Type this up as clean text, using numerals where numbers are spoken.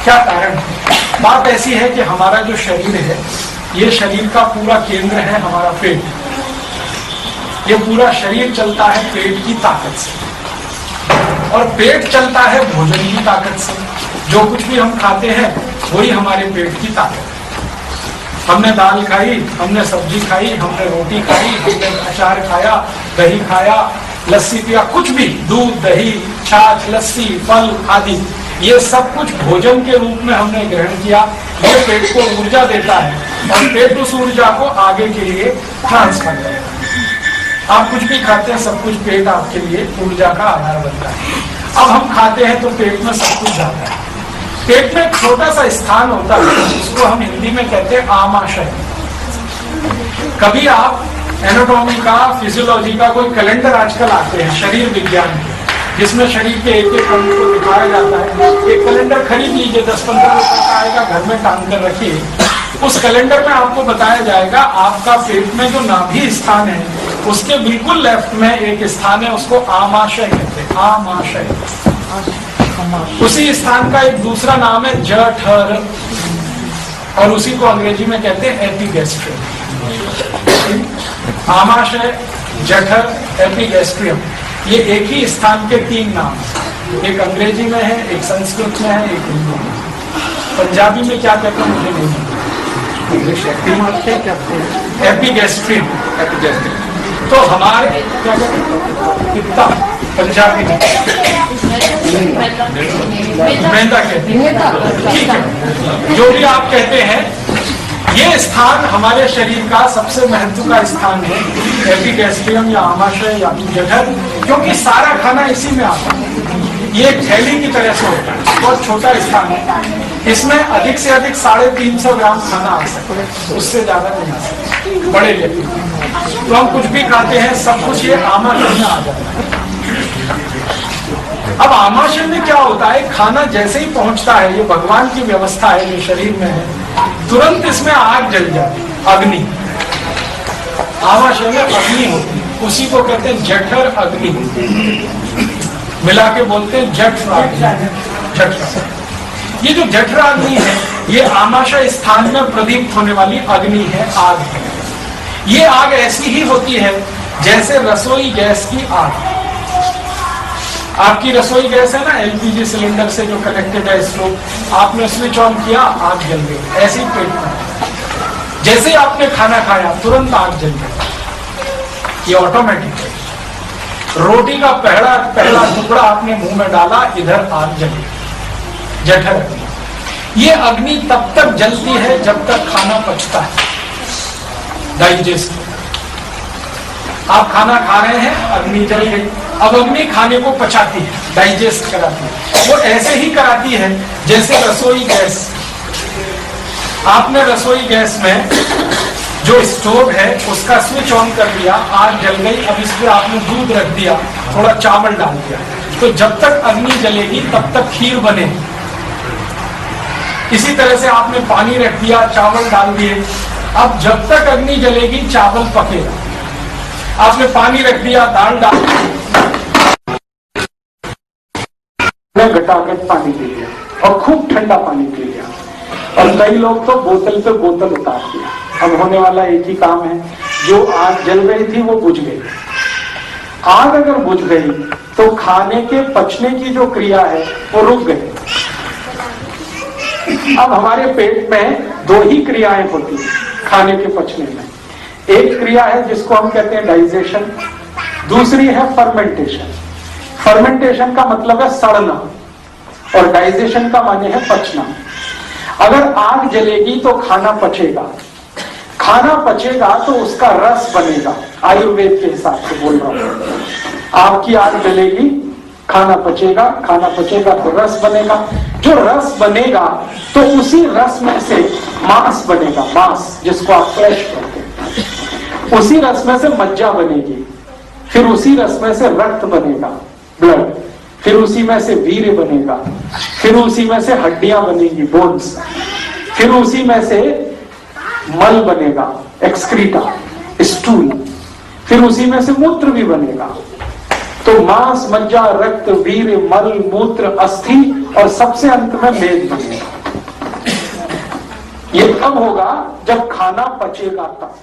क्या कारण है? बात ऐसी है कि हमारा जो शरीर है, ये शरीर का पूरा केंद्र है हमारा पेट। ये पूरा शरीर चलता है पेट की ताकत से, और पेट चलता है भोजन की ताकत से। जो कुछ भी हम खाते हैं वही हमारे पेट की ताकत है। हमने दाल खाई, हमने सब्जी खाई, हमने रोटी खाई, हमने अचार खाया, दही खाया, लस्सी पिया, कुछ भी, दूध, दही, छाछ, लस्सी, फल आदि, ये सब कुछ भोजन के रूप में हमने ग्रहण किया। ये पेट को ऊर्जा देता है और पेट उस ऊर्जा को आगे के लिए ट्रांसफर करता है। आप कुछ भी खाते हैं, सब कुछ पेट आपके लिए ऊर्जा का आधार बनता है। अब हम खाते हैं तो पेट में सब कुछ जाता है। पेट में एक छोटा सा स्थान होता है जिसको हम हिंदी में कहते हैं आमाशय। कभी आप एनाटॉमी का, फिजियोलॉजी का कोई कैलेंडर आजकल आते हैं शरीर विज्ञान के, जिसमें शरीर के एक एक अंग को दिखाया जाता है। एक कैलेंडर खरीद लीजिए, 10-15 रुपए का आएगा, घर में टांग कर रखिए। उस कैलेंडर में आपको बताया जाएगा आपका पेट में जो नाभि स्थान है उसके बिल्कुल लेफ्ट में एक स्थान है, उसको आमाशय कहते हैं। आमाशय। उसी स्थान का एक दूसरा नाम है जठर, और उसी को अंग्रेजी में कहते हैं एपिगैस्ट्रियम। आमाशय, जठर, एपिगैस्ट्रियम, ये एक ही स्थान के 3 नाम हैं। एक अंग्रेजी में है, एक संस्कृत में है, एक हिंदी में। पंजाबी में क्या कहते हैं मुझे नहीं पता। एपिगैस्ट्रियम। तो हमारे क्या कहते हैं, पित्ता पंजाबी में मेहंदा कहते हैं। ठीक है, जो भी आप कहते हैं, ये स्थान हमारे शरीर का सबसे महत्व का स्थान है, एपिगैस्ट्रियम या आमाशय या जठर, क्योंकि सारा खाना इसी में आता है। ये एक थैली की तरह से होता है, बहुत छोटा स्थान है। इसमें अधिक से अधिक 350 ग्राम खाना आ सकता है, उससे ज्यादा नहीं आ सकता बड़े व्यक्ति। तो हम कुछ भी खाते हैं, सब कुछ ये आमाशय में आ जाता है। अब आमाशय में क्या होता है, खाना जैसे ही पहुंचता है, ये भगवान की व्यवस्था है जो शरीर में है, तुरंत इसमें आग जल जाती है, अग्नि। आमाशय में अग्नि होती है, उसी को कहते हैं जठर अग्नि, मिला के बोलते हैं जठर। ये जो जठर अग्नि है, ये आमाशय स्थान में प्रदीप्त होने वाली अग्नि है, आग है। ये आग ऐसी ही होती है जैसे रसोई गैस की आग। आपकी रसोई गैस है ना, एलपीजी सिलेंडर से जो कनेक्टेड है स्टोव, आपने स्विच ऑन किया, आग जल गई। ऐसे ही पेट में जैसे ही आपने खाना खाया तुरंत आग जल गई, ये ऑटोमेटिक है। रोटी का पहला टुकड़ा आपने मुंह में डाला, इधर आग जली, जठर अग्नि। ये अग्नि तब तक जलती है जब तक खाना पचता है, डाइजेस्ट। आप खाना खा रहे हैं, अग्नि जल गई। अब अग्नि खाने को पचाती है, डाइजेस्ट कराती है। वो ऐसे ही कराती है जैसे रसोई गैस। आपने रसोई गैस में जो स्टोव है उसका स्विच ऑन कर दिया, आग जल गई। अब इस पर आपने दूध रख दिया, थोड़ा चावल डाल दिया, तो जब तक अग्नि जलेगी तब तक खीर बनेगी। इसी तरह से आपने पानी रख दिया, चावल डाल दिए, अब जब तक अग्नि जलेगी चावल पकेगा। आपने पानी रख दिया, दाल डाल दी, घटाघट पानी पी लिया और खूब ठंडा पानी पी लिया, और कई लोग तो बोतल पे बोतल उतार दिया। अब होने वाला एक ही काम है, जो आग जल रही थी वो बुझ गई। आग अगर बुझ गई तो खाने के पचने की जो क्रिया है वो रुक गई। अब हमारे पेट में 2 ही क्रियाएं होती हैं खाने के पचने में। एक क्रिया है जिसको हम कहते हैं डाइजेशन, दूसरी है फर्मेंटेशन। फर्मेंटेशन का मतलब है सड़ना, और डाइजेशन का माने है पचना। अगर आग जलेगी तो खाना पचेगा, खाना पचेगा तो उसका रस बनेगा। आयुर्वेद के हिसाब से बोल रहा हूं, आपकी आग जलेगी, खाना पचेगा, खाना पचेगा तो रस बनेगा। जो रस बनेगा तो उसी रस में से मांस बनेगा, मांस जिसको आप फ्लैश कहते हैं। उसी रस में से मज्जा बनेगी, फिर उसी रस में से रक्त बनेगा, ब्लड, फिर उसी में से वीर्य बनेगा, फिर उसी में से हड्डियां बनेगी, बोन्स, फिर उसी में से मल बनेगा, एक्सक्रीटा, स्टूल, फिर उसी में से मूत्र भी बनेगा। तो मांस, मज्जा, रक्त, वीर्य, मल, मूत्र, अस्थि और सबसे अंत में मेद बनेगा। ये तब होगा जब खाना पचेगा तब।